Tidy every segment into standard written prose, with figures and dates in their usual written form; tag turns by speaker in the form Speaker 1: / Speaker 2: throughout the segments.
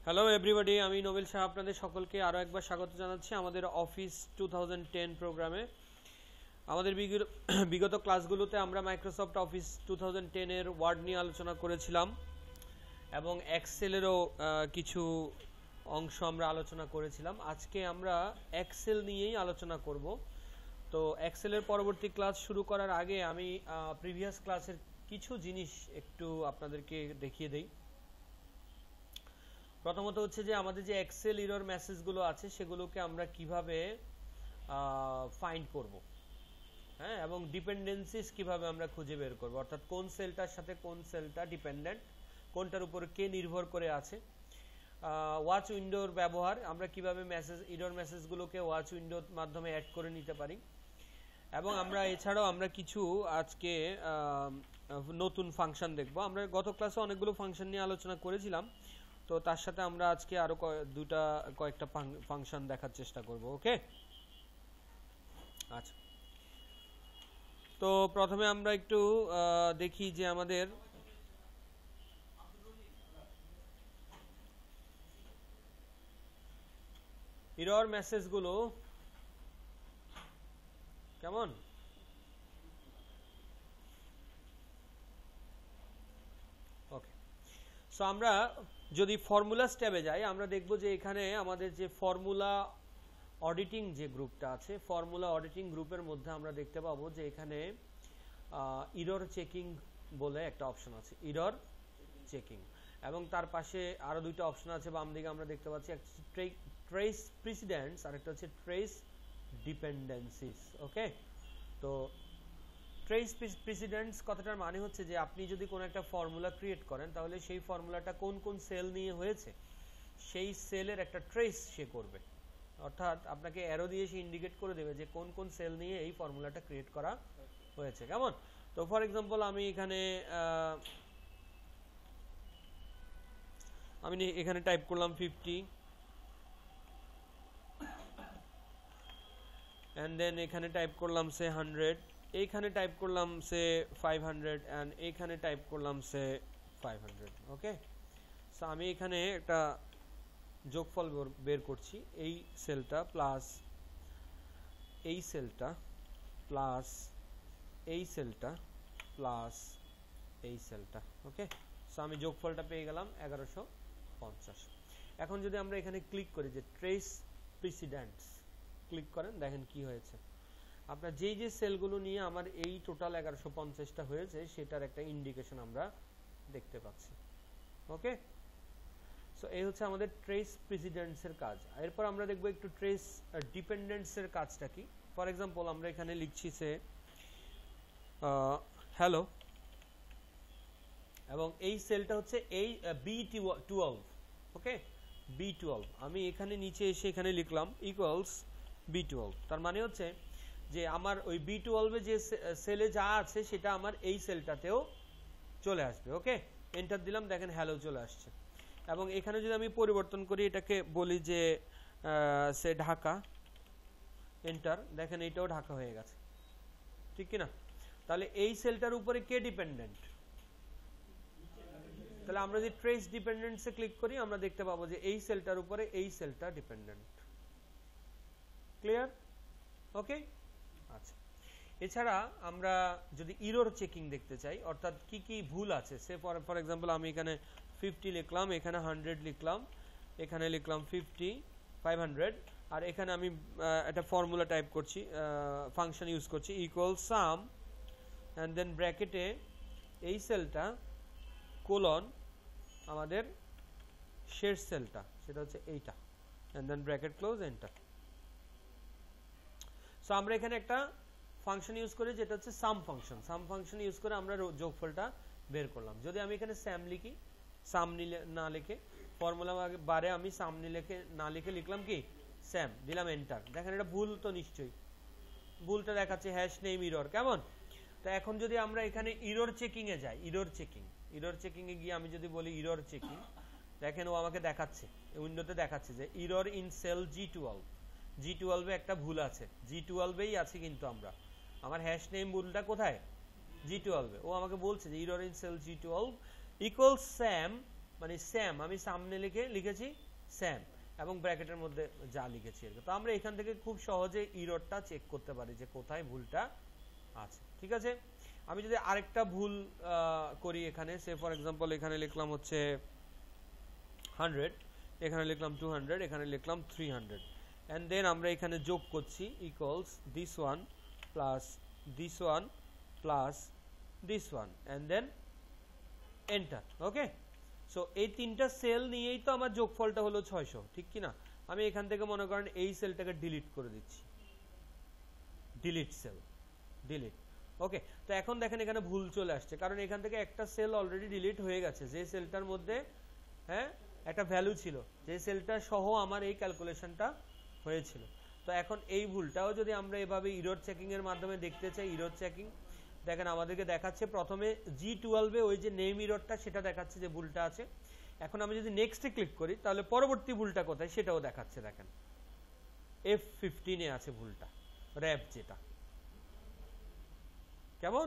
Speaker 1: Hello everybody, আমি Nobel Shah আপনাদের সকলকে আরও একবার স্বাগত জানাচ্ছি আমাদের অফিস 2010 প্রোগ্রামে। আমাদের বিগত ক্লাসগুলোতে আমরা মাইক্রোসফট অফিস 2010 এর ওয়ার্ড নিয়ে আলোচনা করেছিলাম এবং এক্সেলেরও কিছু অংশ আমরা আলোচনা করেছিলাম। আজকে আমরা এক্সেল নিয়েই আলোচনা করব। তো এক্সেলের পরবর্তী ক্লাস শুরু করার আগে আমি প্রিভিয়াস ক্লাসের কিছু জিনিস একটু আপনাদেরকে দেখিয়ে দেই। প্রথমত হচ্ছে যে আমাদের যে এক্সেল এরর মেসেজগুলো আছে সেগুলোকে আমরা কিভাবে ফাইন্ড করব, হ্যাঁ, এবং ডিপেন্ডেন্সিস কিভাবে আমরা খুঁজে বের করব, অর্থাৎ কোন সেলটার সাথে কোন সেলটা ডিপেন্ডেন্ট, কোনটার উপর কে নির্ভর করে আছে। ওয়াচ উইন্ডোর ব্যবহার, আমরা কিভাবে এরর মেসেজগুলোকে ওয়াচ উইন্ডোর মাধ্যমে অ্যাড করে নিতে পারি। এবং আমরা এছাড়াও আমরা কিছু আজকে নতুন ফাংশন দেখব। আমরা গত ক্লাসে অনেকগুলো ফাংশন নিয়ে আলোচনা করেছিলাম, তো তার সাথে আমরা আজকে আরো কয়েকটা ফাংশন দেখার চেষ্টা করব। ওকে, আচ্ছা, তো প্রথমে আমরা একটু দেখি যে আমাদের এরর মেসেজগুলো কেমন। ওকে, সো আমরা যদি ফর্মুলাস ট্যাবে যাই, আমরা দেখব যে এখানে আমাদের যে ফর্মুলা অডিটিং যে গ্রুপটা আছে, ফর্মুলা অডিটিং গ্রুপের মধ্যে আমরা দেখতে পাবো যে এখানে এরর চেকিং বলে একটা অপশন আছে, এরর চেকিং, এবং তার পাশে আরো দুইটা অপশন আছে বাম দিকে আমরা দেখতে পাচ্ছি, একটা ট্রেস প্রিসিডেন্টস আর একটা হচ্ছে ট্রেস ডিপেন্ডেন্সিস। ওকে, তো ট্রেস প্রিসিডেন্টস কথাটার মানে হচ্ছে যে আপনি যদি কোনো একটা ফর্মুলা ক্রিয়েট করেন তাহলে সেই ফর্মুলাটা কোন কোন সেল নিয়ে হয়েছে সেই সেলের একটা ট্রেস সে করবে, অর্থাৎ আপনাকে অ্যারো দিয়ে সে ইন্ডিকেট করে দেবে যে কোন কোন সেল নিয়ে এই ফর্মুলাটা ক্রিয়েট করা হয়েছে। কেমন, তো ফর এক্সাম্পল আমি এখানে টাইপ করলাম 50 এন্ড দেন এখানে টাইপ করলাম সে 100, এইখানে টাইপ করলাম সে 500 এন্ড এইখানে টাইপ করলাম সে 500। ওকে, সো আমি এখানে একটা যোগফল বের করছি, এই সেলটা প্লাস এই সেলটা প্লাস এই সেলটা প্লাস এই সেলটা। ওকে, সো আমি যোগফলটা পেয়ে গেলাম 1150। এখন যদি আমরা এখানে ক্লিক করি যে ট্রেস প্রিসিডেন্টস, ক্লিক করেন, দেখেন কি হয়েছে। আপনার যেই যে সেলগুলো নিয়ে আমার এই টোটাল 1150টা হয়েছে সেটার একটা ইন্ডিকেশন আমরা দেখতে পাচ্ছি। ওকে, সো এই হচ্ছে আমাদের ট্রেস প্রিসিডেন্টস এর কাজ। এরপর আমরা দেখব একটু ট্রেস ডিপেন্ডেন্টস এর কাজটা কি। ফর এক্সাম্পল আমরা এখানে লিখছি সে হ্যালো, এবং এই সেলটা হচ্ছে এই B12। ওকে, B12 আমি এখানে নিচে এসে এখানে লিখলাম ইকুয়ালস B12, তার মানে হচ্ছে যে আমার ওই B12 এ যে সেলে যা আছে সেটা আমার এই সেলটাতেও চলে আসবে। ওকে, এন্টার দিলাম, দেখেন হ্যালো চলে আসছে। এবং এখানে যদি আমি পরিবর্তন করি, এটাকে বলি যে সে ঢাকা, এন্টার, দেখেন এটাও ঢাকা হয়ে গেছে, ঠিক কিনা। তাহলে এই সেলটার উপরে কে ডিপেন্ডেন্ট, তাহলে আমরা যদি ট্রেস ডিপেন্ডেন্টসে ক্লিক করি আমরা দেখতে পাবো যে এই সেলটার উপরে এই সেলটা ডিপেন্ডেন্ট। ক্লিয়ার? ওকে, আচ্ছা, এছাড়া আমরা যদি এরর চেকিং দেখতে চাই, অর্থাৎ কি কি ভুল আছে, সে ফর এক্সাম্পল আমি এখানে 50 লিখলাম, এখানে 100 লিখলাম, এখানে লিখলাম 50 500, আর এখানে আমি একটা ফর্মুলা টাইপ করছি, ফাংশন ইউজ করছি ইকুয়াল সাম এন্ড দেন ব্র্যাকেটে এই সেলটা কোলন আমাদের শেষ সেলটা, সেটা হচ্ছে এইটা, and then bracket close, enter. So আমরা এখানে একটা ফাংশন ইউজ করি যেটা হচ্ছে sum function. Sum function use করে আমরা যোগফলটা বের করলাম। যদি আমি এখানে স্যাম লিখি, সাম না লিখে ফর্মুলা বারে আমি সাম না লিখে লিখলাম কি স্যাম, দিলাম এন্টার, দেখেন এটা ভুল তো নিশ্চয়ই, ভুলটা দেখাচ্ছে হ্যাশ নেম এরর। কেমন, তো এখন যদি আমরা এখানে এরর চেকিং এ যাই, এরর চেকিং এ গিয়ে আমি যদি বলি এরর চেকিং, দেখেন ও আমাকে দেখাচ্ছে, উইন্ডোতে দেখাচ্ছে যে এরর ইন সেল G12 এ একটা ভুল আছে, G12 এই আছে, কিন্তু আমার হ্যাশ নেম ভুলটা কোথায়, G12 এ। ও আমাকে বলছে যে error in cell G12 equal sam মানে স্যাম, আমি সামনে লিখেছি স্যাম এবং ব্র্যাকেটের মধ্যে যা লিখেছি আর কি। তো আমরা এখান থেকে খুব সহজে ইররটা চেক করতে পারি যে কোথায় ভুলটা আছে। ঠিক আছে, আমি যদি আরেকটা ভুল করি এখানে, সে ফর এক্সাম্পল এখানে লিখলাম হচ্ছে 100, এখানে লিখলাম 200, এখানে লিখলাম 300, and then আমরা এখানে যোগ করছি equals this one plus this one plus this one and then enter. Okay, so এই তিনটা সেল নিয়েই তো আমার যোগফলটা হলো 600, ঠিক কি না? আমি এখান থেকে মনে করেন এই সেলটাকে ডিলিট করে দিচ্ছি, ডিলিট সেল, ডিলিট। ওকে, তো এখন দেখেন এখানে ভুল চলে আসছে, কারণ এখান থেকে একটা সেল অলরেডি ডিলিট হয়ে গেছে, যে সেলটার মধ্যে হ্যাঁ একটা ভ্যালু ছিল, যে সেলটা সহ আমার এই ক্যালকুলেশনটা হয়েছিল। তো এখন এই ভুলটাও যদি আমরা এভাবে ইরর চেকিং এর মাধ্যমে দেখতে চাই, ইরর চেকিং দেখেন আমাদেরকে দেখাচ্ছে প্রথমে G12 এ ওই যে নেম ইররটা সেটা দেখাচ্ছে যে ভুলটা আছে। এখন আমি যদি নেক্সটে ক্লিক করি তাহলে পরবর্তী ভুলটা কোথায় সেটাও দেখাচ্ছে, দেখেন F15 এ আছে ভুলটা, র‍্যাপ যেটা। কেমন?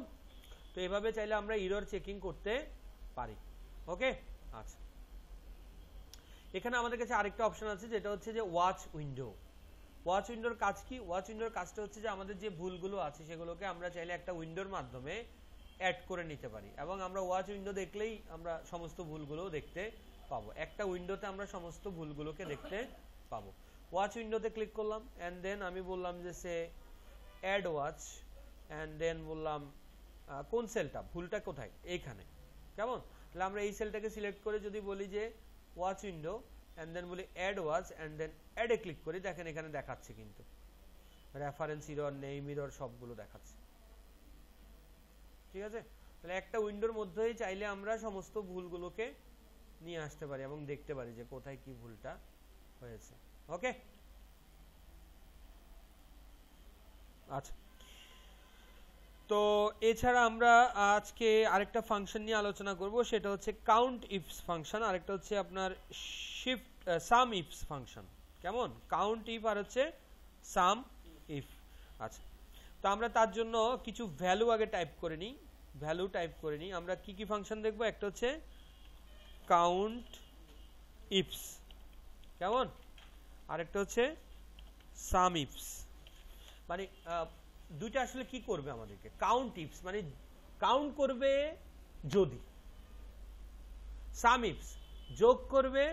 Speaker 1: তো এভাবে চাইলে আমরা ইরর চেকিং করতে পারি। ওকে, আচ্ছা, এখানে আমাদের কাছে আরেকটা অপশন আছে যেটা হচ্ছে যে ওয়াচ উইন্ডো। ওয়াচ উইন্ডোর কাজ কি? ওয়াচ উইন্ডোর কাজটা হচ্ছে যে আমাদের যে ভুলগুলো আছে সেগুলোকে আমরা চাইলে একটা উইন্ডোর মাধ্যমে অ্যাড করে নিতে পারি, এবং আমরা ওয়াচ উইন্ডো দেখলেই আমরা সমস্ত ভুলগুলো দেখতে পাবো, একটা উইন্ডোতে আমরা সমস্ত ভুলগুলোকে দেখতে পাবো। ওয়াচ উইন্ডোতে ক্লিক করলাম, এন্ড দেন আমি বললাম যে সে অ্যাড ওয়াচ, এন্ড দেন বললাম কোন সেলটা, ভুলটা কোথায়, এইখানে। কেমন? তাহলে আমরা এই সেলটাকে সিলেক্ট করে যদি বলি যে ওয়াচ উইন্ডো and then বলি add watch and then add এ ক্লিক করি, দেখেন এখানে দেখাচ্ছে কিন্তু রেফারেন্স ইরর, নেম ইরর সবগুলো দেখাচ্ছে। ঠিক আছে, তাহলে একটা উইন্ডোর মধ্যেই চাইলে আমরা সমস্ত ভুলগুলোকে নিয়ে আসতে পারি এবং দেখতে পারি যে কোথায় কি ভুলটা হয়েছে। ওকে, আচ্ছা, তো এছাড়া আমরা আজকে আরেকটা ফাংশন নিয়ে আলোচনা করব, সেটা হচ্ছে কাউন্ট ইফস ফাংশন, আরেকটা হচ্ছে আপনার শিফট সাম ইফস ফাংশন। কেমন? কাউন্ট ইফ আর হচ্ছে সাম ইফ। আচ্ছা, তো আমরা তার জন্য কিছু ভ্যালু আগে টাইপ করে নিই, ভ্যালু টাইপ করে নিই। আমরা কি কি ফাংশন দেখবো? একটা হচ্ছে কাউন্ট ইফস, কেমন? আরেকটা হচ্ছে সাম ইফস। মানে দুইটা আসলে কি করবে আমাদেরকে? কাউন্ট ইফস মানে কাউন্ট করবে যদি, সাম ইফস যোগ করবে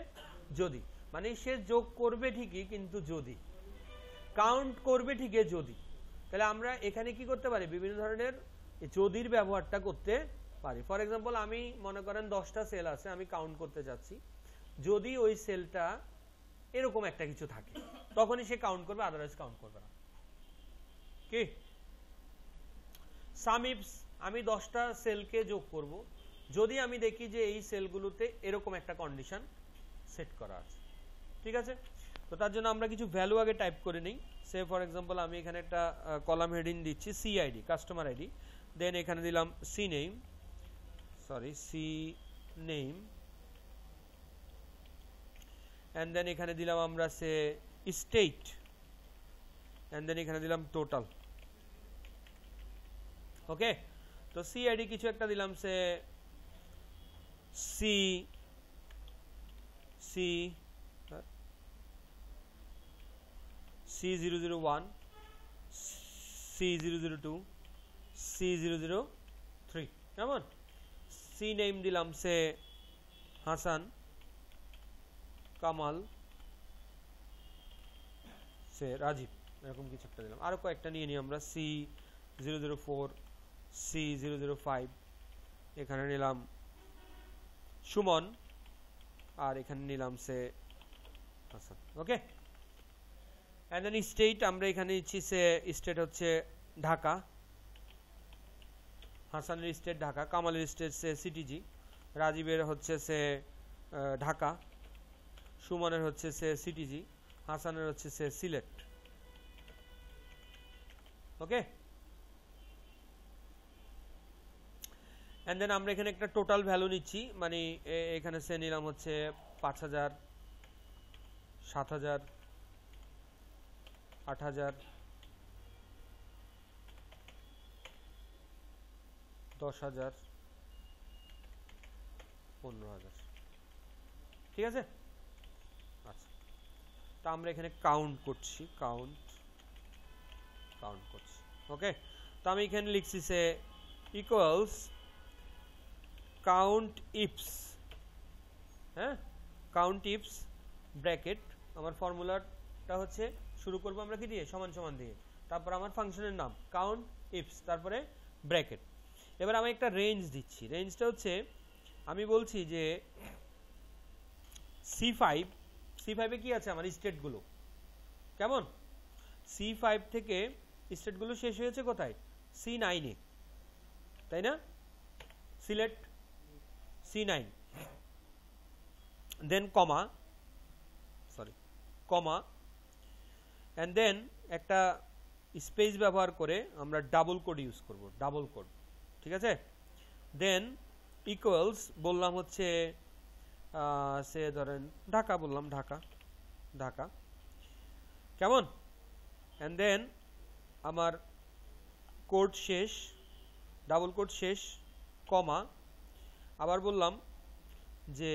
Speaker 1: যদি, মানে সে যোগ করবে ঠিকই কিন্তু যদি, কাউন্ট করবে ঠিকই যদি। তাহলে আমরা এখানে কি করতে পারি? বিভিন্ন ধরনের যদির ব্যবহারটা করতে পারি। ফর এক্সাম্পল আমি মনে করেন 10টা সেল আছে, আমি কাউন্ট করতে যাচ্ছি, যদি ওই সেলটা এরকম একটা কিছু থাকে তখনই সে কাউন্ট করবে, আদারওয়াইজ কাউন্ট করবে না। কি? সাম ইফস আমি 10টা সেলকে যোগ করব যদি আমি দেখি যে এই সেলগুলোতে এরকম একটা কন্ডিশন সেট করা আছে। ঠিক আছে, তো তার জন্য আমরা কিছু ভ্যালু আগে টাইপ করে নিই। সে ফর এক্সাম্পল আমি এখানে একটা কলাম হেডিং দিচ্ছি সিআইডি, কাস্টমার আইডি, দেন এখানে দিলাম সি নেম, এন্ড দেন এখানে দিলাম আমরা সে স্টেট, এন্ড দেন এখানে দিলাম টোটাল। ওকে, তো সিআইডি কিছু একটা দিলাম সে C001, C002, C003। কেমন? সি নেম দিলাম সে হাসান, কামাল, সে রাজীব, এরকম কিছু একটা দিলাম। আরো কয়েকটা নিয়ে নিই আমরা, C004, C005, এখানে নিলাম সুমন, আর এখানে নিলাম সে হাসান। ওকে, এন্ড দেন স্টেট আমরা এখানে নিচ্ছি সে স্টেট হচ্ছে ঢাকা, হাসানের স্টেট ঢাকা, কামালের স্টেট সে সিটিজি, রাজীবের হচ্ছে সে ঢাকা, সুমনের হচ্ছে সে সিটিজি, হাসানের হচ্ছে সে সিলেট। ওকে, এন্ড দেন আমরা এখানে একটা টোটাল ভ্যালু নিচ্ছি, মানে এখানে সে নিলাম হচ্ছে 5000, 7000, 8000, 10,000, 15,000। ঠিক আছে। আচ্ছা, তো আমরা এখানে কাউন্ট করছি, কাউন্ট করছি। ওকে, তো আমি এখানে লিখছি সে ইকুয়ালস কাউন্ট ইফস, হ্যাঁ, কাউন্ট ইফস ব্র্যাকেট, আমার ফর্মুলাটা হচ্ছে শুরু করব আমরা কি দিয়ে, সমান সমান দিয়ে, তারপর আমার ফাংশনের নাম কাউন্ট ইফস, তারপরে ব্র্যাকেট। এবার আমি একটা রেঞ্জ দিচ্ছি, রেঞ্জটা হচ্ছে আমি বলছি যে C5 এ কি আছে আমার স্টেটগুলো, কেমন, C5 থেকে স্টেটগুলো শেষ হয়েছে কোথায়, C9 এ, তাই না, select C9, then comma, sorry comma, and then একটা স্পেস ব্যবহার করে আমরা ডাবল কোড ইউজ করব, ডাবল কোড, ঠিক আছে। দেন ইকুয়ালস বললাম হচ্ছে সে ধরেন ঢাকা বললাম, ঢাকা, কেমন, এন্ড দেন আমার কোড শেষ, ডাবল কোড শেষ, কমা, আবার বললাম যে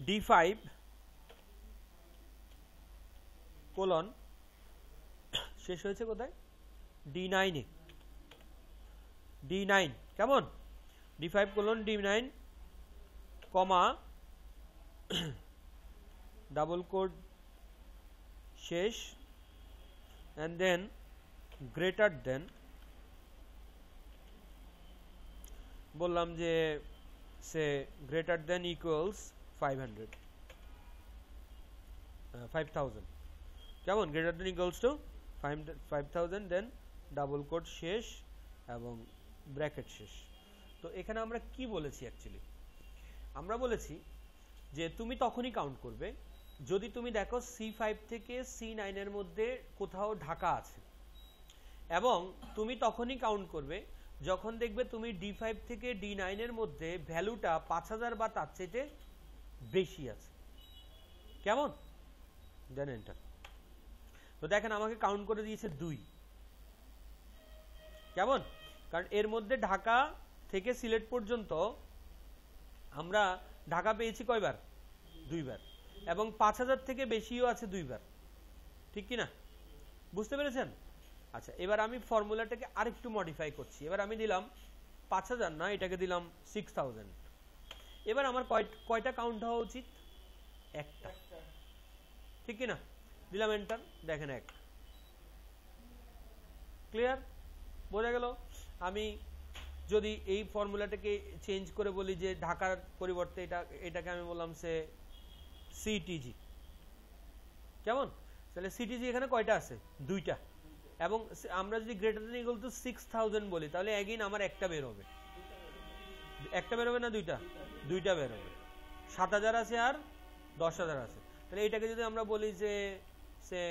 Speaker 1: D5 কোলন শেষ হয়েছে কোথায়, D9 এ, D9, কেমন, D5 কোলন D9, কমা, ডাবল কোড শেষ, and then greater than, বললাম যে সে greater than equals 5000, কেমন, greater than equals to 5000, then double quote শেষ এবং ব্র্যাকেট শেষ। তো এখানে আমরা কি বলেছি অ্যাকচুয়ালি, আমরা বলেছি যে তুমি তখনই কাউন্ট করবে যদি তুমি দেখো C5 থেকে C9 এর মধ্যে কোথাও ঢাকা আছে, এবং তুমি তখনই কাউন্ট করবে যখন দেখবে তুমি D5 থেকে D9 এর মধ্যে ভ্যালুটা 5000 বা তার চেয়ে বেশি আছে, কেমন, দেন এন্টার। তো দেখেন আমাকে কাউন্ট করে দিয়েছে 2, কেমন, কারণ এর মধ্যে ঢাকা থেকে সিলেট পর্যন্ত আমরা ঢাকা পেয়েছি কয়বার, 2 বার, এবং 5000 থেকে বেশিও আছে 2 বার, ঠিক কি না, বুঝতে পেরেছেন। আচ্ছা, এবার আমি ফর্মুলাটাকে আরেকটু মডিফাই করছি, এবার আমি দিলাম 5000 না, এটাকে দিলাম 6000। এবার আমার কয়টা কাউন্ট হওয়া উচিত, একটা, ঠিক কি না, দিলাম এন্টার, দেখেন 1, ক্লিয়ার, বোঝা গেল। আমি যদি এই ফর্মুলাটাকে চেঞ্জ করে বলি যে ঢাকার পরিবর্তে এটাকে আমি বললাম সে CTG, কেমন, তাহলে CTG এখানে কয়টা আছে, 2টা, এবং আমরা যদি গ্রেটার দ্যান ইকুয়াল টু 6000 বলি তাহলে এগেইন আমার একটা বের হবে, একটা বের হবে না, দুইটা বের হবে, 7000 আছে আর 10000 আছে, তাহলে এটাকে যদি আমরা বলি যে সে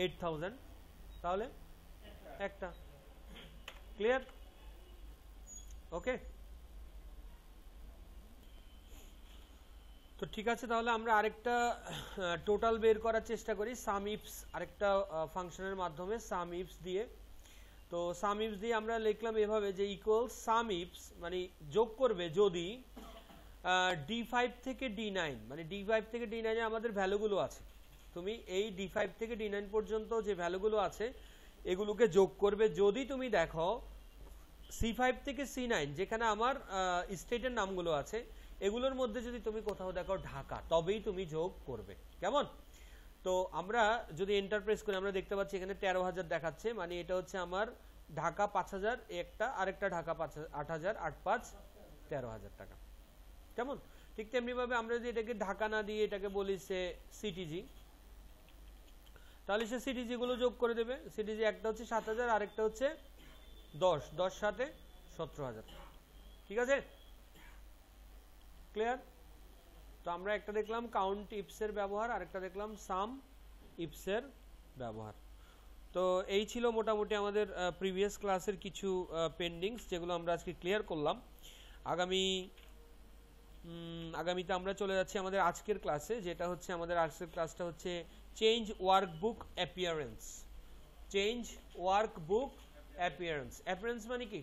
Speaker 1: 8000, তাহলে একটা, ক্লিয়ার, ওকে। তো ঠিক আছে, তাহলে আমরা আরেকটা টোটাল বের করার চেষ্টা করি সাম ইফস, আরেকটা ফাংশনের মাধ্যমে সাম ইফস দিয়ে। তো সাম ইফস দিয়ে আমরা লিখলাম এভাবে যে ইকুয়াল সাম ইফস মানে যোগ করবে যদি D5 থেকে D9, মানে D5 থেকে D9 এ আমাদের ভ্যালুগুলো আছে, তুমি এই D5 থেকে D9 পর্যন্ত যে ভ্যালুগুলো আছে এগুলোকে যোগ করবে যদি তুমি দেখো C5 থেকে C9 যেখানে আমার স্টেটের নামগুলো আছে এগুলোর মধ্যে যদি তুমি কোথাও দেখো ঢাকা, তবেই তুমি যোগ করবে, কেমন। তো আমরা যদি এন্টার প্রেস করি আমরা দেখতে পাচ্ছি এখানে 13000 দেখাচ্ছে, মানে এটা হচ্ছে আমার ঢাকা 5000 একটা, আরেকটা ঢাকা 8000, 8 5 13000 টাকা, কেমন। ঠিক তেমনি ভাবে আমরা যদি এটাকে ঢাকা না দিয়ে এটাকে বলি সে সিটিজি, তাহলে সে সিটিজি গুলো যোগ করে দেবে। সিটিজি একটা হচ্ছে 7000, আরেকটা হচ্ছে 10 সাথে 17000, ঠিক আছে, ক্লিয়ার। তো আমরা একটা দেখলাম কাউন্ট ইফস এর ব্যবহার, আরেকটা দেখলাম সাম ইফস এর ব্যবহার। তো এই ছিল মোটামুটি আমাদের প্রিভিয়াস ক্লাসের কিছু পেন্ডিংস যেগুলো আমরা আজকে ক্লিয়ার করলাম। আগামীতে আমরা চলে যাচ্ছি আমাদের আজকের ক্লাসে, যেটা হচ্ছে আমাদের আজকের ক্লাসটা হচ্ছে change workbook appearance, change workbook appearance, appearance মানে কি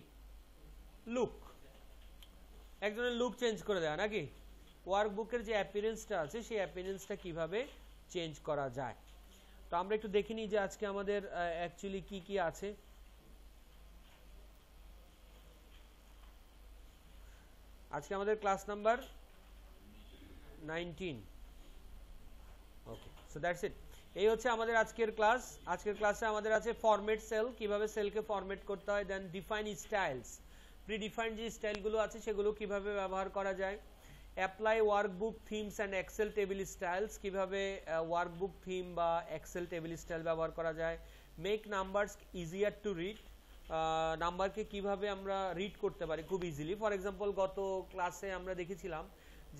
Speaker 1: লুক, একজনের লুক চেঞ্জ করে দেওয়া নাকি, ওয়ার্কবুকের যে অ্যাপিয়ারেন্সটা আছে সেই অ্যাপিয়ারেন্সটা কিভাবে চেঞ্জ করা যায়। তো আমরা একটু দেখে নিই যে আজকে আমাদের অ্যাকচুয়ালি কি কি আছে। আজকে আমাদের class number 19। Okay, so that's it. এই হচ্ছে আমাদের আজকের ক্লাস। আজকের ক্লাসে আমাদের আছে ফরম্যাট সেল, কিভাবে সেলকে ফরম্যাট করতে হয়, দেন ডিফাইন স্টাইলস, প্রিডিফাইন্ড যে স্টাইলগুলো আছে সেগুলো কিভাবে ব্যবহার করা যায়, apply workbook themes and Excel table styles, কিভাবে ওয়ার্কবুক থিম বা এক্সেল টেবিল স্টাইল ব্যবহার করা যায়, make numbers easier to read, নাম্বারকে কিভাবে আমরা রিড করতে পারি খুব ইজিলি। ফর এক্সাম্পল গত ক্লাসে আমরা দেখেছিলাম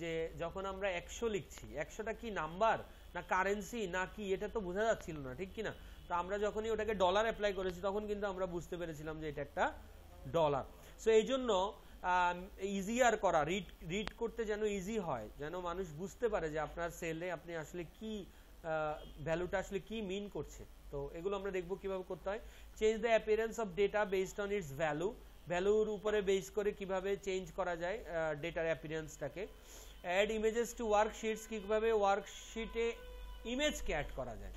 Speaker 1: যে যখন আমরা 100 লিখছি, 100টা কি নাম্বার না কারেন্সি না কি, এটা তো বোঝা যাচ্ছিল না, ঠিক কিনা। তো আমরা যখনই ওটাকে ডলার অ্যাপ্লাই করেছি তখন কিন্তু আমরা বুঝতে পেরেছিলাম যে এটা একটা ডলার। সো এই জন্য ইজিয়ার করা, রিড করতে যেন ইজি হয়, যেন মানুষ বুঝতে পারে যে আপনার সেলে আপনি আসলে কি ভ্যালুটা আসলে কি মিন করছে। তো এগুলো আমরা দেখবো কিভাবে করতে হয়। Change the appearance of data based on it's value, ভ্যালুর উপরে বেস করে কিভাবে চেঞ্জ করা যায় ডেটার অ্যাপিয়ারেন্সটাকে। অ্যাড ইমেজেস টু ওয়ার্কশিটস, কিভাবে ওয়ার্কশিটে ইমেজকে অ্যাড করা যায়।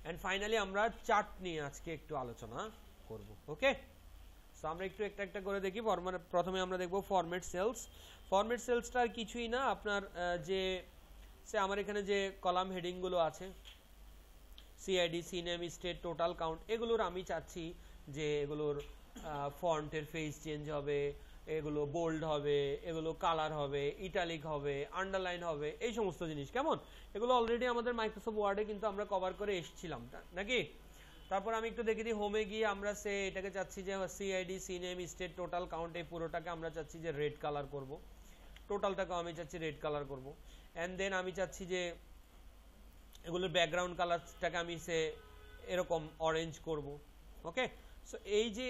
Speaker 1: অ্যান্ড ফাইনালি আমরা চার্ট নিয়ে আজকে একটু আলোচনা করব। ওকে, সো আমরা একটু একটা একটা করে দেখি। প্রথমে আমরা দেখব ফরম্যাট সেলস। ফরম্যাট সেলসটা আর কিছুই না, আপনার যে আমার এখানে যে কলাম হেডিংগুলো আছে, সিআইডি, সিনেম, স্টেট, টোটাল কাউন্ট, এগুলোর আমি চাচ্ছি যে এগুলোর ফন্টের ফেস চেঞ্জ হবে, এগুলো বোল্ড হবে, এগুলো কালার হবে, ইটালিক হবে, আন্ডারলাইন হবে, এই সমস্ত জিনিস। কেমন, এগুলো অলরেডি আমাদের মাইক্রোসফট ওয়ার্ডে কিন্তু আমরা কভার করে এসেছিলাম নাকি। তারপর আমি একটু দেখে দিই, হোমে গিয়ে আমরা এটাকে চাচ্ছি যে সিআইডি, সিনেম, স্টেট, টোটাল কাউন্ট, এই পুরোটাকে আমরা চাচ্ছি যে রেড কালার করব, টোটালটাকে আমি চাচ্ছি রেড কালার করব। অ্যান্ড দেন আমি চাচ্ছি যে এগুলোর ব্যাকগ্রাউন্ড কালারটাকে আমি এরকম অরেঞ্জ করব। ওকে, সো এই যে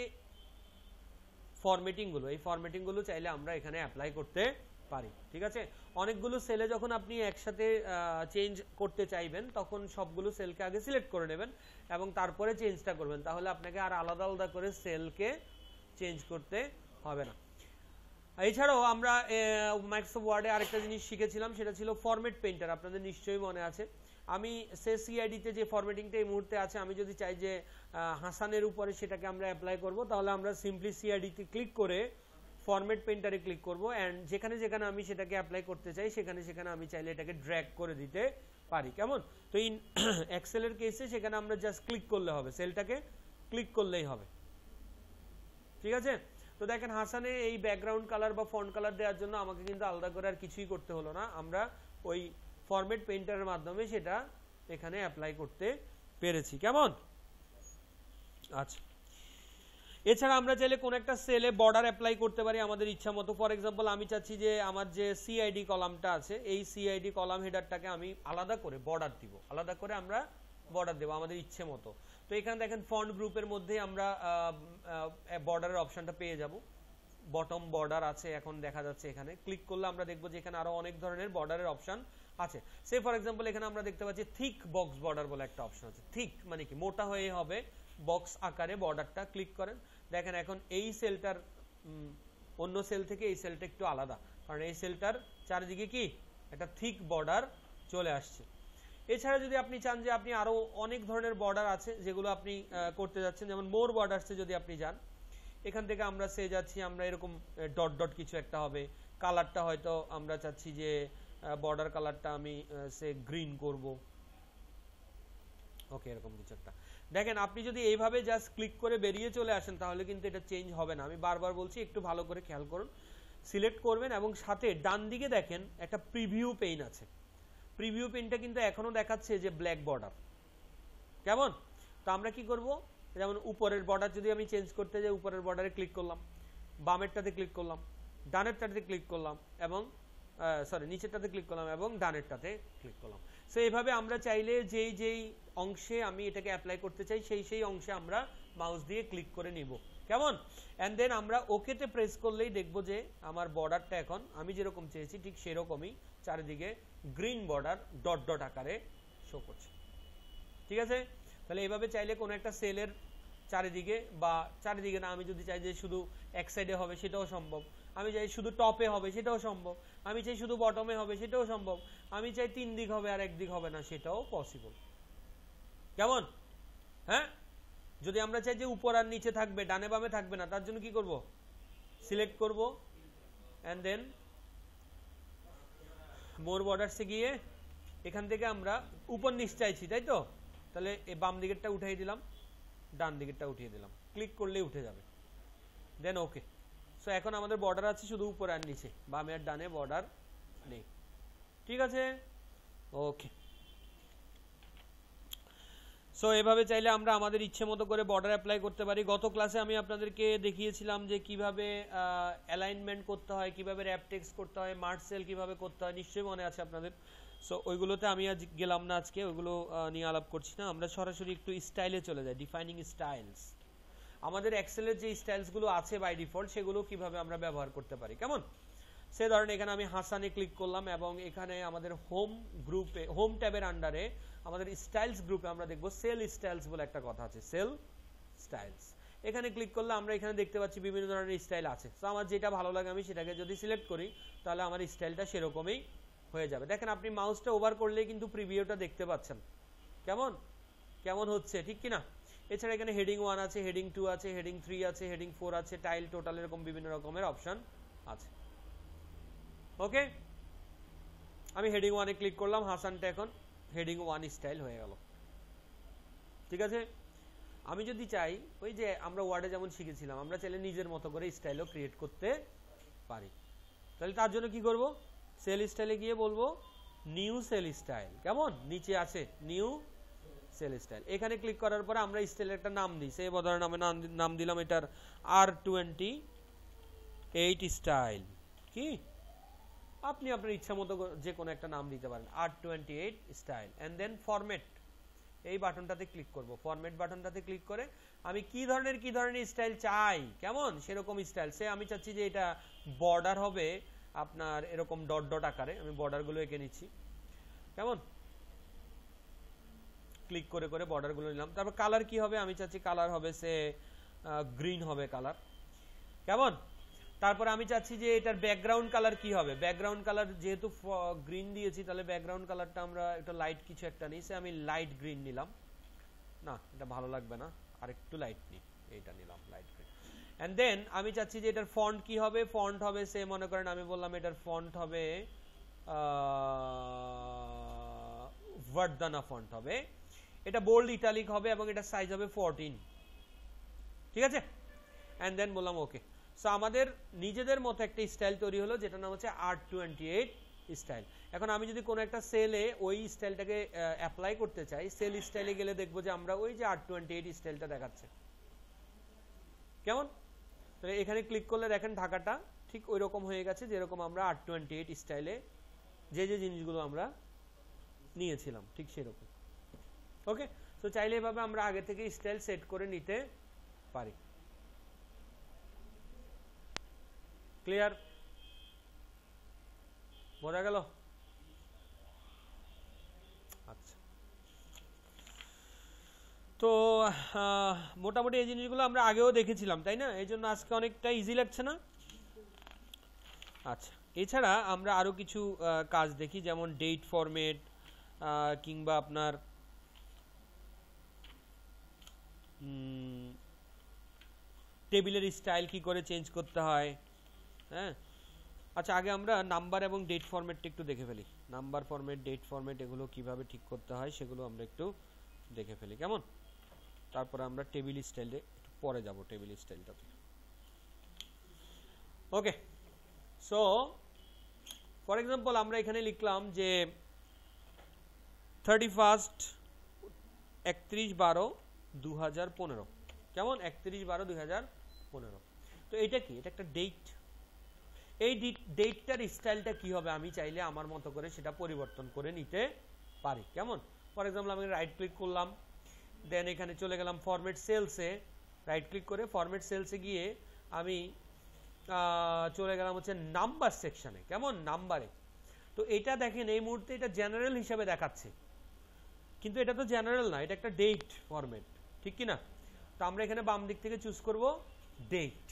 Speaker 1: ফরম্যাটিংগুলো, এই ফরম্যাটিংগুলো চাইলে আমরা এখানে অ্যাপ্লাই করতে পারি, ঠিক আছে। অনেকগুলো সেলে যখন আপনি একসাথে চেঞ্জ করতে চাইবেন তখন সবগুলো সেলকে আগে সিলেক্ট করে নেবেন এবং তারপরে চেঞ্জটা করবেন, তাহলে আপনাকে আর আলাদা আলাদা করে সেলকে চেঞ্জ করতে হবে না। এছাড়াও আমরা মাইক্রোসফট ওয়ার্ডে আরেকটা জিনিস শিখেছিলাম, সেটা ছিল ফরম্যাট পেইন্টার। আপনাদের নিশ্চয়ই মনে আছে, আমি সিআইডিতে যে ফরম্যাটিংটা এই মুহূর্তে আছে, আমি যদি চাই যে হাসানের উপরে সেটাকে আমরা অ্যাপ্লাই করব, তাহলে আমরা সিম্পলি সিআইডিতে ক্লিক করে ফরম্যাট পেইন্টারে ক্লিক করব, অ্যান্ড যেখানে যেখানে আমি সেটাকে অ্যাপ্লাই করতে চাই সেখানে সেখানে আমি চাইলে এটাকে ড্র্যাগ করে দিতে পারি। কেমন, তো ইন এক্সেলের কেসে সেখানে আমরা জাস্ট ক্লিক করলে হবে, সেলটাকে ক্লিক করলেই হবে, ঠিক আছে। তো দেখেন হাসানে এই ব্যাকগ্রাউন্ড কালার বা ফন্ট কালার দেওয়ার জন্য আমাকে কিন্তু আলাদা করে আর কিছুই করতে হলো না, আমরা ওই ফরম্যাট পেইন্টারের মাধ্যমে সেটা এখানে অ্যাপ্লাই করতে পেরেছি। কেমন, আচ্ছা। এছাড়া আমরা চাইলে কোন একটা সেলে বর্ডার অ্যাপ্লাই করতে পারি আমাদের ইচ্ছা মতো। ফর এক্সাম্পল আমি চাচ্ছি যে আমার যে সিআইডি কলামটা আছে, এই সিআইডি কলাম হেডারটাকে আমি আলাদা করে বর্ডার দিব, আলাদা করে আমরা বর্ডার দেবো আমাদের ইচ্ছে মতো। তো এখানে দেখেন ফন্ট গ্রুপের মধ্যে আমরা বর্ডারের অপশনটা পেয়ে যাব, বটম বর্ডার আছে এখন দেখা যাচ্ছে। এখানে ক্লিক করলে আমরা দেখবো যে এখানে আরো অনেক ধরনের বর্ডারের অপশন আছে। সে ফর এক্সাম্পল এখানে আমরা দেখতে পাচ্ছি থিক বক্স বর্ডার বলে একটা অপশন আছে। থিক মানে কি, মোটা হয়ে হবে, বক্স আকারে বর্ডারটা ক্লিক করেন, দেখেন এখন এই সেলটার অন্য সেল থেকে এই সেলটা একটু আলাদা, কারণ এই সেলটার চারিদিকে কি একটা থিক বর্ডার চলে আসছে। এছাড়া যদি আপনি চান যে আপনি আরো অনেক ধরনের বর্ডার আছে যেগুলো আপনি করতে যাচ্ছেন, যেমন মোর বর্ডারসে যদি আপনি যান, এখান থেকে আমরা যাচ্ছি আমরা এরকম ডট ডট কিছু একটা হবে, কালারটা হয়তো আমরা চাচ্ছি যে বর্ডার কালারটা আমি গ্রিন করব। ওকে, এরকম কিছু একটা। দেখেন আপনি যদি এইভাবে জাস্ট ক্লিক করে বেরিয়ে চলে আসেন তাহলে কিন্তু এটা চেঞ্জ হবে না। আমি বারবার বলছি, একটু ভালো করে খেয়াল করুন। সিলেক্ট করবেন এবং সাথে ডান দিকে দেখেন একটা প্রিভিউ পেইন আছে। প্রিভিউ পেইনটা কিন্তু এখনো দেখাচ্ছে যে ব্ল্যাক বর্ডার। কেমন, তো আমরা কি করব, যেমন উপরের বর্ডার যদি আমি চেঞ্জ করতে যাই, উপরের বর্ডারে ক্লিক করলাম, বামেরটাতে ক্লিক করলাম, ডানেরটাতে ক্লিক করলাম এবং নিচেরটাতে ক্লিক করলাম এবং ডানেরটাতে ক্লিক করলাম। সো এইভাবে আমরা চাইলে যেই অংশে আমি এটাকে অ্যাপ্লাই করতে চাই সেই অংশে আমরা মাউস দিয়ে ক্লিক করে নিব। কেমন, এন্ড দেন আমরা ওকেতে প্রেস করলেই দেখব যে আমার বর্ডারটা এখন আমি যেরকম চেয়েছি ঠিক সেরকমই চারিদিকে গ্রিন বর্ডার ডট ডট আকারে শো করছে। ঠিক আছে, তাহলে এভাবে চাইলে কোনো একটা সেলের চারিদিকে বা চারিদিকে না, আমি যদি চাই যে শুধু এক সাইডে হবে সেটাও সম্ভব, আমি চাই শুধু টপে হবে সেটাও সম্ভব, আমি চাই শুধু বটমে হবে সেটাও সম্ভব, আমি চাই 3 দিক হবে আর 1 দিক হবে না সেটাও পসিবল। কেমন? হ্যাঁ, যদি আমরা চাই যে উপর আর নিচে থাকবে, ডানে বামে থাকবে না, তার জন্য কি করব? সিলেক্ট করব এন্ড দেন মোর বর্ডারসে গিয়ে এখান থেকে আমরা উপর নিচ চাইছি, তাই তো? তাহলে এই বাম দিকেরটা উঠিয়ে দিলাম, ডান দিকেরটা উঠিয়ে দিলাম, ক্লিক করলেই উঠে যাবে। দেন ওকে। সো এখন আমাদের বর্ডার আছে শুধু উপর আর নিচে, বামে আর ডানে বর্ডার নেই। ঠিক আছে, ওকে। সো এভাবে চাইলে আমরা আমাদের ইচ্ছে মতো করে বর্ডার অ্যাপ্লাই করতে পারি। গত ক্লাসে আমি আপনাদেরকে দেখিয়েছিলাম যে কিভাবে অ্যালাইনমেন্ট করতে হয়, কিভাবে র্যাপ টেক্সট করতে হয়, মার্জ সেল কিভাবে করতে হয়, নিশ্চয়ই মনে আছে আপনাদের। সো ওইগুলোতে আমি আজ গেলাম না, আজকে ওইগুলো নিয়ে আলাপ করছি না, আমরা সরাসরি একটু স্টাইলে চলে যাই। ডিফাইনিং স্টাইলস, আমাদের এক্সেলের যে স্টাইলসগুলো আছে বাই ডিফল্ট সেগুলো কিভাবে আমরা ব্যবহার করতে পারি। কেমন? সে ধরেন এখানে আমি হাসানে ক্লিক করলাম এবং এখানে আমাদের হোম গ্রুপে, হোম ট্যাবের আন্ডারে আমাদের স্টাইলস গ্রুপে আমরা দেখব সেল স্টাইলস বলে একটা কথা আছে, সেল স্টাইলস। এখানে ক্লিক করলে আমরা এখানে দেখতে পাচ্ছি বিভিন্ন ধরনের স্টাইল আছে। সো আমার যেটা ভালো লাগে আমি সেটাকে যদি সিলেক্ট করি তাহলে আমার স্টাইলটা সেরকমই হয়ে যাবে। দেখেন আপনি মাউসটা ওভার করলেই কিন্তু প্রিভিউটা দেখতে পাচ্ছেন। কেমন কেমন হচ্ছে, ঠিক কি না? এছাড়া এখানে হেডিং 1 আছে, হেডিং 2 আছে, হেডিং 3 আছে, হেডিং 4 আছে, টাইল, টোটাল, এরকম বিভিন্ন রকমের অপশন আছে। ওকে, আমি হেডিং 1 এ ক্লিক করলাম, হাসানটা এখন হেডিং 1 স্টাইল হয়ে গেল। ঠিক আছে, আমি যদি চাই ওই যে আমরা ওয়ার্ডে যেমন শিখেছিলাম, আমরা চাইলে নিজের মতো করে স্টাইলও ক্রিয়েট করতে পারি। তাহলে তার জন্য কি করব? সেল স্টাইলে গিয়ে বলবো নিউ সেল স্টাইল। কেমন? নিচে আছে নিউ সেল স্টাইল। এখানে ক্লিক করার পরে আমরা স্টাইলের একটা নাম দিই, সেই ধরেন আমি নাম দিলাম এটার R28 স্টাইল। কি? আপনি আপনার ইচ্ছা মতো যে কোনো একটা নাম দিতে পারেন, R28 style. And then format, এই বাটনটাতে ক্লিক করব। ফরম্যাট বাটনটাতে ক্লিক করে আমি কি ধরনের স্টাইল চাই, কেমন সেরকম স্টাইল। সে আমি চাচ্ছি যে এটা বর্ডার হবে আপনার এরকম ডট ডট আকারে, আমি বর্ডারগুলো এঁকে নিচ্ছি। কেমন? ক্লিক করে করে বর্ডারগুলো নিলাম। তারপর কালার কি হবে? আমি চাচ্ছি কালার হবে সে গ্রিন হবে কালার। কেমন? তারপর আমি চাচ্ছি যে এটার ব্যাকগ্রাউন্ড কালার কি হবে? ব্যাকগ্রাউন্ড কালার যেহেতু গ্রিন দিয়েছি তাহলে ব্যাকগ্রাউন্ড কালারটা আমরা একটা লাইট কিছু একটা নিই, সে আমি লাইট গ্রিন নিলাম। না, এটা ভালো লাগবে না, আর একটু লাইট নিই, এইটা নিলাম লাইট গ্রিন। এন্ড দেন আমি চাচ্ছি যে এটার ফন্ট কি হবে? ফন্ট হবে সে মনে করেন আমি বললাম এটার ফন্ট হবে ভার্দানা ফন্ট হবে, এটা বোল্ড ইটালিক হবে এবং এটা সাইজ হবে 14। ঠিক আছে, এন্ড দেন বললাম ওকে। সো আমাদের নিজেদের মতো একটা স্টাইল তৈরি হলো যেটা নাম হচ্ছে R28 স্টাইল। এখন আমি যদি কোনো একটা সেলে ওই স্টাইলটাকে অ্যাপ্লাই করতে চাই, সেল স্টাইলে গেলে দেখবো যে আমরা ওই যে R28 স্টাইলটা দেখাচ্ছে। কেমন? তাহলে এখানে ক্লিক করলে দেখেন ঢাকাটা ঠিক ওই রকম হয়ে গেছে যেরকম আমরা R28 স্টাইলে যে যে জিনিসগুলো আমরা নিয়েছিলাম ঠিক সেরকম। ওকে, তো চাইলে এভাবে আমরা আগে থেকে স্টাইল সেট করে নিতে পারি। ক্লিয়ার? বোঝা গেল? আচ্ছা, তো মোটামুটি এই জিনিসগুলো আমরা আগেও দেখেছিলাম, তাই না? এই জন্য আজকে অনেকটা ইজি লাগছে না? আচ্ছা, এছাড়া আমরা আরো কিছু কাজ দেখি, যেমন ডেট ফরম্যাট কিংবা আপনার টেবিলের স্টাইল কি করে চেঞ্জ করতে হয়। হ্যাঁ, আচ্ছা, আগে আমরা নাম্বার এবং ডেট ফরম্যাটটা একটু দেখে ফেলি। নাম্বার ফরম্যাট, ডেট ফরম্যাট এগুলো কিভাবে ঠিক করতে হয় সেগুলো আমরা একটু দেখে ফেলি। কেমন? তারপরে আমরা টেবিল স্টাইলে একটু পরে যাব, টেবিল স্টাইলটাতে। ওকে, সো ফর এক্সাম্পল আমরা এখানে লিখলাম যে 31/12/2015। কেমন? 31/12/2015। তো এটা কি? এটা একটা ডেট। এই ডেটটার স্টাইলটা কি হবে আমি চাইলে আমার মতো করে সেটা পরিবর্তন করে নিতে পারি। কেমন? ফর এক্সাম্পল আমি রাইট ক্লিক করলাম, দেন এখানে চলে গেলাম ফরম্যাট সেলসে, রাইট ক্লিক করে ফরম্যাট সেলসে গিয়ে আমি চলে গেলাম হচ্ছে নাম্বার সেকশনে। কেমন? নাম্বারে। তো এটা দেখেন এই মুহূর্তে এটা জেনারেল হিসাবে দেখাচ্ছে, কিন্তু এটা তো জেনারেল না, এটা একটা ডেট ফরম্যাট, ঠিক কি না? তো আমরা এখানে বাম দিক থেকে চুজ করব ডেট,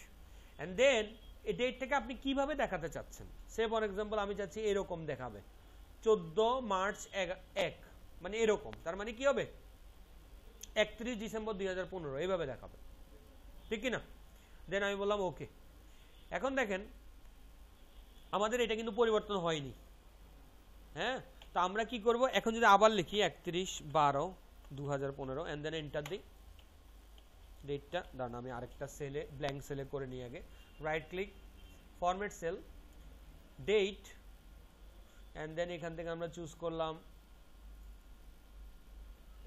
Speaker 1: এন্ড দেন এই ডেটটাকে আপনি কিভাবে দেখাতে চাচ্ছেন। সে ফর এক্সাম্পল আমি চাচ্ছি এরকম দেখাবে 14 মার্চ 1, মানে এরকম, তার মানে কি হবে 31 ডিসেম্বর 2015 এইভাবে দেখাবে, ঠিক কি না? দেন আমি বললাম ওকে। এখন দেখেন আমাদের এটা কিন্তু পরিবর্তন হয়নি, হ্যাঁ? তো আমরা কি করব, এখন যদি আবার লিখি 31/12/2015 এন্ড দেন এন্টার দিই ডেটটা, দাঁড়ান আমি আরেকটা সেলে ব্ল্যাঙ্ক সেলে করে নিই আগে, right click format cell date, and then এখান থেকে আমরা চুজ করলাম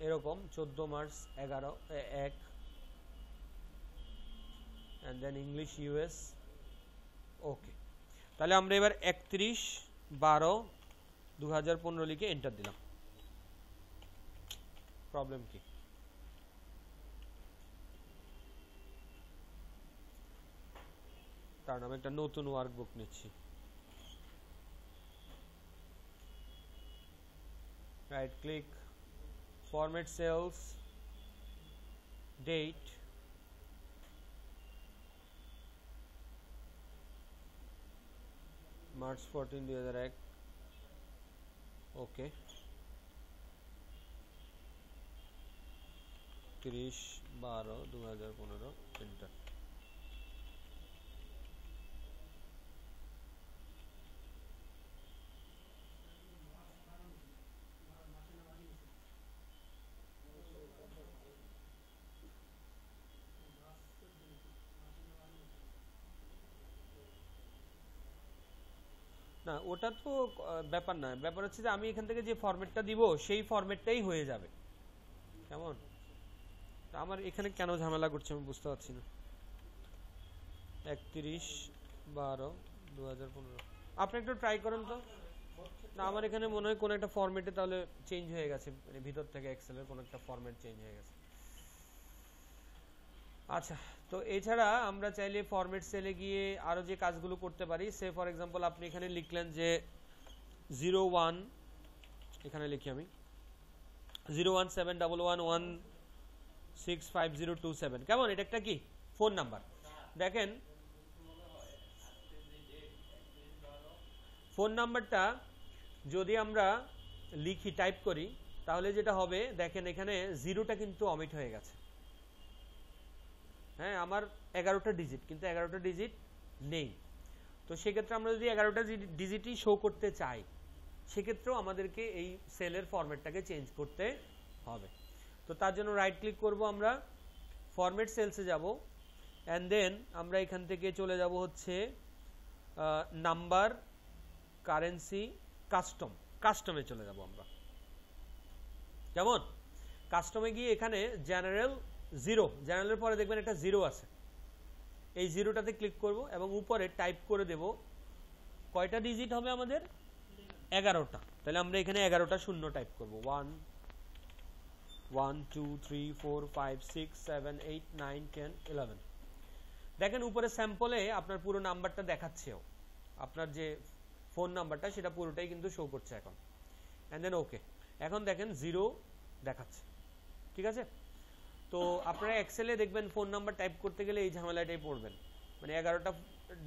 Speaker 1: এরকম 14 March 1 and then English US, okay. তাহলে আমরা এবার 31/12/2015 লিখে এন্টার দিলাম। প্রবলেম কি? কারণ আমি একটা নতুন ওয়ার্কবুক নিচ্ছি, right click format cells date, March 14, 2001, okay. 30/12/2015 enter. না ওটা তো ব্যাপার না, ব্যাপার হচ্ছে যে আমি এখান থেকে যে ফরম্যাটটা দিব সেই ফরম্যাটটাই হয়ে যাবে, কেমন? আমার এখানে কেন ঝামেলা করছে আমি বুঝতে পারছি না। 31/12/2015 আপনি একটু ট্রাই করেন তো। না আমার এখানে মনে হয় কোন একটা ফরম্যাটে তাহলে চেঞ্জ হয়ে গেছে, মানে ভিতর থেকে এক্সেলের কোন একটা ফরম্যাট চেঞ্জ হয়ে গেছে। আচ্ছা, তো এছাড়া আমরা চাইলে ফরম্যাট সেলে গিয়ে আরো যে কাজগুলো করতে পারি, সে ফর এক্সাম্পল আপনি এখানে লিখলেন যে 01, এখানে লিখি আমি 01711165027, কেমন? এটা একটা কি ফোন নাম্বার। দেখেন ফোন নাম্বারটা যদি আমরা লিখি টাইপ করি তাহলে যেটা হবে দেখেন এখানে জিরোটা কিন্তু অমিট হয়ে গেছে, হ্যাঁ আমার 11টা ডিজিট কিন্তু 11টা ডিজিট নেই। তো সেক্ষেত্রে আমরা যদি 11টা ডিজিটই শো করতে চাই সেক্ষেত্রেও আমাদেরকে এই সেলের ফরম্যাটটাকে চেঞ্জ করতে হবে। তো তার জন্য রাইট ক্লিক করব, আমরা ফরম্যাট সেলসে যাব, এন্ড দেন আমরা এখান থেকে চলে যাব হচ্ছে নাম্বার কারেন্সি কাস্টমে চলে যাব আমরা, কেমন? কাস্টমে গিয়ে এখানে জেনারেল জিরো, জেনারেলের পরে দেখবেন একটা জিরো আছে, এই জিরোটাতে ক্লিক করব এবং উপরে টাইপ করে দেব কয়টা ডিজিট হবে আমাদের 11টা। তাহলে আমরা এখানে 11টা শূন্য টাইপ করব, 1 1 2 3 4 5 6 7 8 9 10 11। দেখেন উপরে স্যাম্পলে আপনার পুরো নাম্বারটা দেখাচ্ছেও, আপনার যে ফোন নাম্বারটা সেটা পুরোটাই কিন্তু শো করছে এখন, এন্ড দেন ওকে। এখন দেখেন জিরো দেখাচ্ছে, ঠিক আছে? তো আপনারা এক্সেলে দেখবেন ফোন নাম্বার টাইপ করতে গেলে এই ঝামেলাটাই পড়বেন, মানে 11টা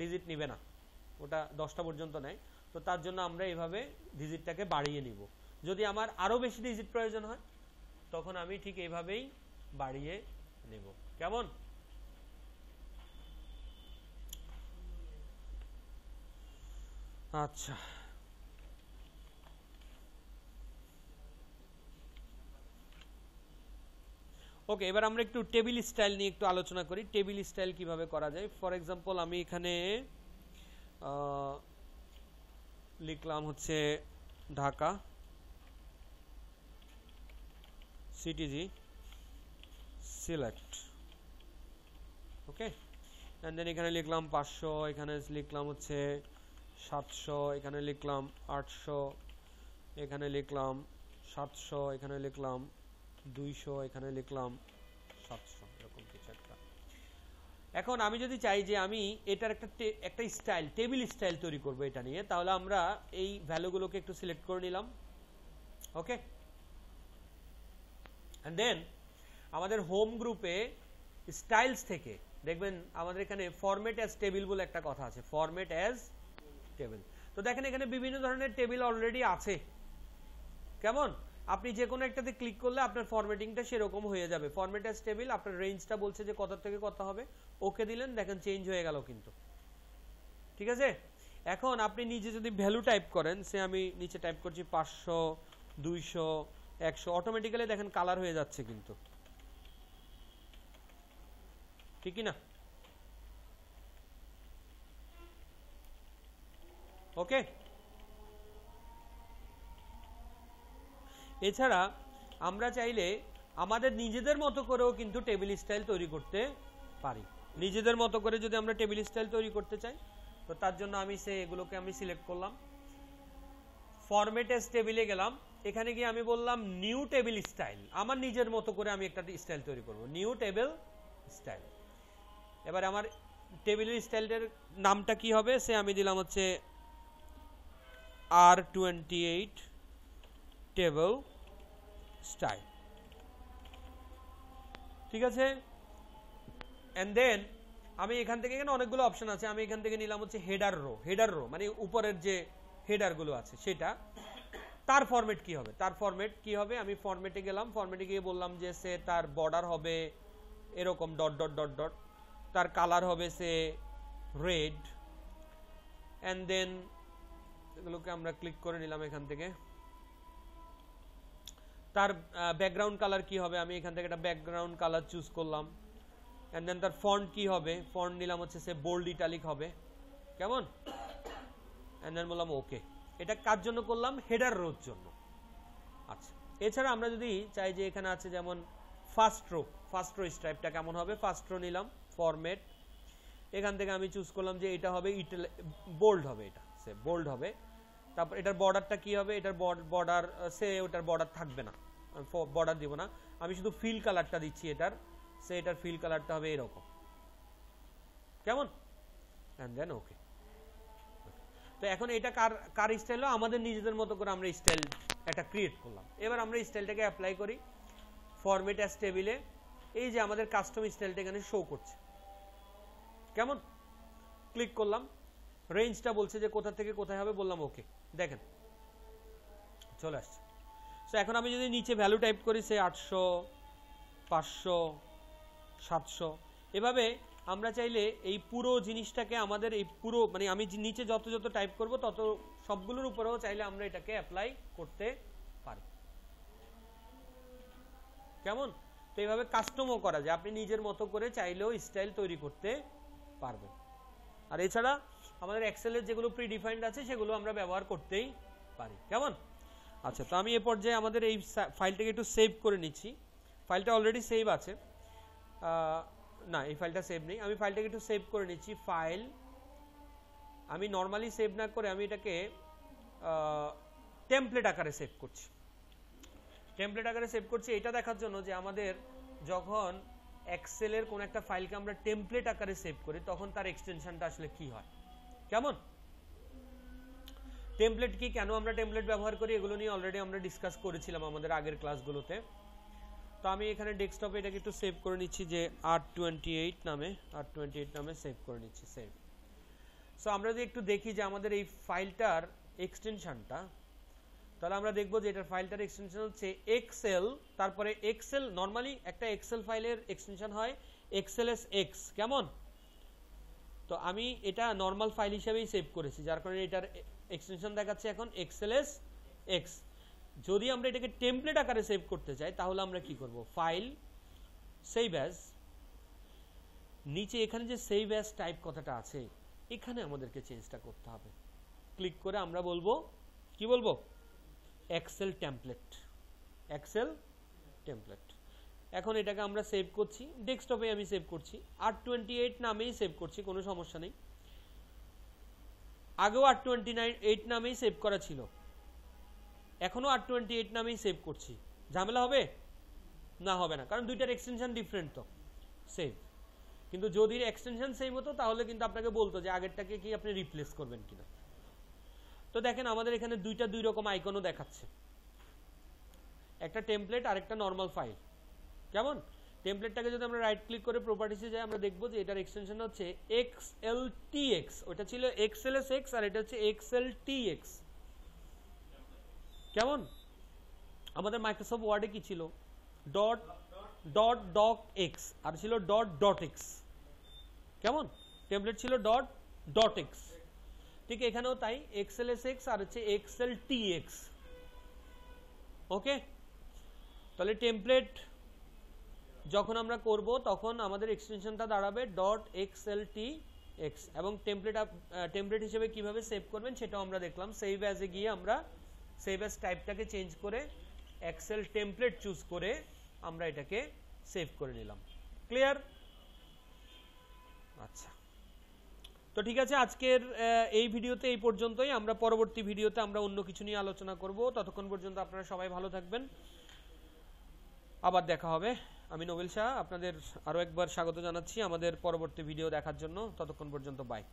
Speaker 1: ডিজিট নিবে না, ওটা 10টা পর্যন্ত নেয়। তো তার জন্য আমরা এইভাবে ডিজিটটাকে বাড়িয়ে নিব। যদি আমার আরো বেশি ডিজিট প্রয়োজন হয় তখন আমি ঠিক এইভাবেই বাড়িয়ে নেব, কেমন? আচ্ছা, ওকে। এবার আমরা একটু টেবিল স্টাইল নিয়ে একটু আলোচনা করি, টেবিল স্টাইল কিভাবে করা যায়। ফর এক্সাম্পল আমি এখানে লিখলাম হচ্ছে Dhaka CTG select, okay, and then এখানে লিখলাম 500, এখানে লিখলাম হচ্ছে 700, এখানে লিখলাম 800, এখানে লিখলাম 700, এখানে লিখলাম 200, এখানে লিখলাম 700, এরকম কিছু একটা। এখন আমি যদি চাই যে আমি এটার একটা স্টাইল টেবিল স্টাইল তৈরি করব এটা নিয়ে, তাহলে আমরা এই ভ্যালুগুলোকে একটু সিলেক্ট করে নিলাম, ওকে। এন্ড দেন আমাদের হোম গ্রুপে স্টাইলস থেকে দেখবেন আমাদের এখানে ফরম্যাট অ্যাজ টেবিল বলে একটা কথা আছে, ফরম্যাট অ্যাজ টেবিল। তো দেখেন এখানে বিভিন্ন ধরনের টেবিল অলরেডি আছে, কেমন? আপনি যে কোনো একটাতে ক্লিক করলে আপনার ফরম্যাটিংটা সেরকম হয়ে যাবে। ফরম্যাট অ্যাজ টেবিল, আপনার রেঞ্জটা বলছে যে কত থেকে কত হবে, ওকে দিলেন, দেখেন চেঞ্জ হয়ে গেল কিন্তু, ঠিক আছে? এখন আপনি নিজে যদি ভ্যালু টাইপ করেন, সে আমি নিচে টাইপ করছি 500, 200, 100, অটোমেটিক্যালি দেখেন কালার হয়ে যাচ্ছে কিন্তু, ঠিক কি না? ওকে। এছাড়া আমরা চাইলে আমাদের নিজেদের মতো করেও কিন্তু টেবিল স্টাইল তৈরি করতে পারি। নিজেদের মতো করে যদি আমরা টেবিল স্টাইল তৈরি করতে চাই, তো তার জন্য আমি এগুলোকে আমি সিলেক্ট করলাম, ফরম্যাট অ্যাজ টেবিলে গেলাম, এখানে গিয়ে আমি বললাম নিউ টেবিল স্টাইল, আমার নিজের মতো করে আমি একটা স্টাইল তৈরি করব, নিউ টেবিল স্টাইল। এবার আমার টেবিলের স্টাইলের নামটা কি হবে, সে আমি দিলাম হচ্ছে R28 টেবিল স্টাইল, ঠিক আছে? এন্ড দেন আমি এখান থেকে, এখানে অনেকগুলো অপশন আছে, আমি এখান থেকে নিলাম হচ্ছে হেডার রো। হেডার রো মানে উপরের যে হেডার গুলো আছে সেটা, তার ফরম্যাট কি হবে, তার ফরম্যাট কি হবে, আমি ফরম্যাটে গেলাম, ফরম্যাটে গিয়ে বললাম যে সে তার বর্ডার হবে এরকম ডট ডট ডট ডট, তার কালার হবে সে রেড, এন্ড দেন এগুলোকে আমরা ক্লিক করে নিলাম এখান থেকে। তার ব্যাকগ্রাউন্ড কালার কি হবে, আমি এখান থেকে একটা ব্যাকগ্রাউন্ড কালার চুজ করলাম, এন্ড দেন তার ফন্ট কি হবে, ফন্ট নিলাম হচ্ছে সে বোল্ড ইটালিক হবে, কেমন? এন্ড দেন বললাম ওকে। এটা কার জন্য করলাম, হেডার রোর জন্য। আচ্ছা, এছাড়া আমরা যদি চাই যে এখানে আছে যেমন ফার্স্ট রো স্ট্রাইপটা কেমন হবে, ফার্স্ট রো নিলাম, ফরম্যাট, এখান থেকে আমি চুজ করলাম যে এটা হবে বোল্ড হবে, এটা সে বোল্ড হবে। তারপর এটার বর্ডারটা কি হবে, এটার বর্ডার সে ওটার বর্ডার থাকবে না, বর্ডার দিব না, আমি শুধু ফিল কালারটা দিচ্ছি এটার, সে এটার ফিল কালারটা হবে এরকম, কেমন? এন্ড দেন ওকে। তো এখন এটা কার স্টাইল, আমাদের নিজেদের মতো করে আমরা স্টাইল একটা ক্রিয়েট করলাম। এবার আমরা স্টাইলটাকে অ্যাপ্লাই করি ফরম্যাট অ্যাজ টেবিলে, এই যে আমাদের কাস্টম স্টাইলটা এখানে শো করছে, কেমন? ক্লিক করলাম, রেঞ্জটা বলছে যে কোথা থেকে কোথায় হবে, বললাম ওকে, দেখেন চলে আসছে। সো এখন আমি যদি নিচে ভ্যালু টাইপ করি, সে 800, 500, 700, এভাবে আমরা চাইলে এই পুরো জিনিসটাকে আমাদের এই পুরো মানে আমি নিচে যত যত টাইপ করব তত সবগুলোর উপরেও চাইলে আমরা এটাকে অ্যাপ্লাই করতে পারি, কেমন? তো এইভাবে কাস্টমও করা যায়, আপনি নিজের মতো করে চাইলেও স্টাইল তৈরি করতে পারবেন। আর এছাড়া আমাদের এক্সেলের যেগুলো প্রিডিফাইন্ড আছে সেগুলো আমরা ব্যবহার করতেই পারি, কেমন? আচ্ছা, তো আমি এ পর্যায়ে আমাদের এই ফাইলটাকে একটু সেভ করে নিচ্ছি। ফাইলটা অলরেডি সেভ আছে, না এই ফাইলটা সেভ নেই, আমি ফাইলটাকে একটু সেভ করে নিচ্ছি। ফাইল, আমি নর্মালি সেভ না করে আমি এটাকে টেমপ্লেট আকারে সেভ করছি। টেমপ্লেট আকারে সেভ করছি এটা দেখার জন্য যে আমাদের যখন এক্সেলের কোন একটা ফাইলকে আমরা টেমপ্লেট আকারে সেভ করি তখন তার এক্সটেনশনটা আসলে কি হয়, কেমন? টেমপ্লেট কি, কেন আমরা টেমপ্লেট ব্যবহার করি, এগুলো নিয়ে অলরেডি আমরা ডিসকাস করেছিলাম আমাদের আগের ক্লাসগুলোতে। তো আমি এখানে ডেস্কটপে এটাকে একটু সেভ করে নিচ্ছি যে R28 নামে সেভ করে নিচ্ছি, সেভ। সো আমরা যদি একটু দেখি যে আমাদের এই ফাইলটার এক্সটেনশনটা, তাহলে আমরা দেখব যে এটার ফাইলটার এক্সটেনশন হচ্ছে এক্সেল, তারপরে এক্সেল, নরমালি একটা এক্সেল ফাইলের এক্সটেনশন হয় XLSX, কেমন? তো আমি এটা নরমাল ফাইল হিসেবেই সেভ করেছি, যার কারণে এটার এক্সটেনশন দেখাচ্ছে এখন XLSX। যদি আমরা এটাকে টেমপ্লেট আকারে সেভ করতে চাই তাহলে আমরা কি করব, ফাইল, সেভ অ্যাজ, নিচে এখানে যে সেভ অ্যাজ টাইপ কথাটা আছে এখানে আমাদেরকে চেঞ্জটা করতে হবে। ক্লিক করে আমরা বলবো, কি বলবো, এক্সেল টেমপ্লেট, এক্সেল টেমপ্লেট। এখন এটাকে আমরা সেভ করছি, ডেস্কটপে আমি সেভ করছি, R28 নামেই সেভ করছি, কোনো সমস্যা নেই। আগেও R28 নামেই সেভ করা ছিল, এখনো R28 নামেই সেভ করছি, ঝামেলা হবে না? হবে না, কারণ দুইটার এক্সটেনশন ডিফারেন্ট তো, সেভ। কিন্তু যদি এক্সটেনশন সেম হতো তাহলে কিন্তু আপনাকে বলতো যে আগেরটাকে কি আপনি রিপ্লেস করবেন কিনা। তো দেখেন আমাদের এখানে দুই রকম আইকনও দেখাচ্ছে, একটা টেমপ্লেট আর একটা নরমাল ফাইল। কেমন? টেমপ্লেটটাকে যদি আমরা রাইট ক্লিক করে প্রপার্টিসে যাই আমরা দেখব যে এটার এক্সটেনশন হচ্ছে XLTX, ওটা ছিল XLSX আর এটা হচ্ছে XLTX। কেমন? আমাদের মাইক্রোসফট ওয়ার্ডে কি ছিল? ডট ডট ডক এক্স আর ছিল ডট ডট এক্স। কেমন? টেমপ্লেট ছিল ডট ডট এক্স। ঠিক এখানেও তাই, XLSX আর হচ্ছে XLTX। ওকে, তাহলে টেমপ্লেট যখন আমরা করব তখন আমাদের এক্সটেনশনটা দাঁড়াবে ডট XLTX এবং টেমপ্লেট হিসেবে কিভাবে সেভ করবেন সেটাও আমরা দেখলাম। সেভ অ্যাজে গিয়ে আমরা সেভ অ্যাজ টাইপটাকে চেঞ্জ করে এক্সেল টেমপ্লেট চুজ করে আমরা এটাকে সেভ করে নিলাম। ক্লিয়ার? আচ্ছা, তো ঠিক আছে, আজকের এই ভিডিওতে এই পর্যন্তই। আমরা পরবর্তী ভিডিওতে আমরা অন্য কিছু নিয়ে আলোচনা করব। ততক্ষণ পর্যন্ত আপনারা সবাই ভালো থাকবেন, আবার দেখা হবে। আমি নোবেল শাহ আপনাদের আরো একবার স্বাগত জানাচ্ছি আমাদের পরবর্তী ভিডিও দেখার জন্য। ততক্ষণ পর্যন্ত বাই।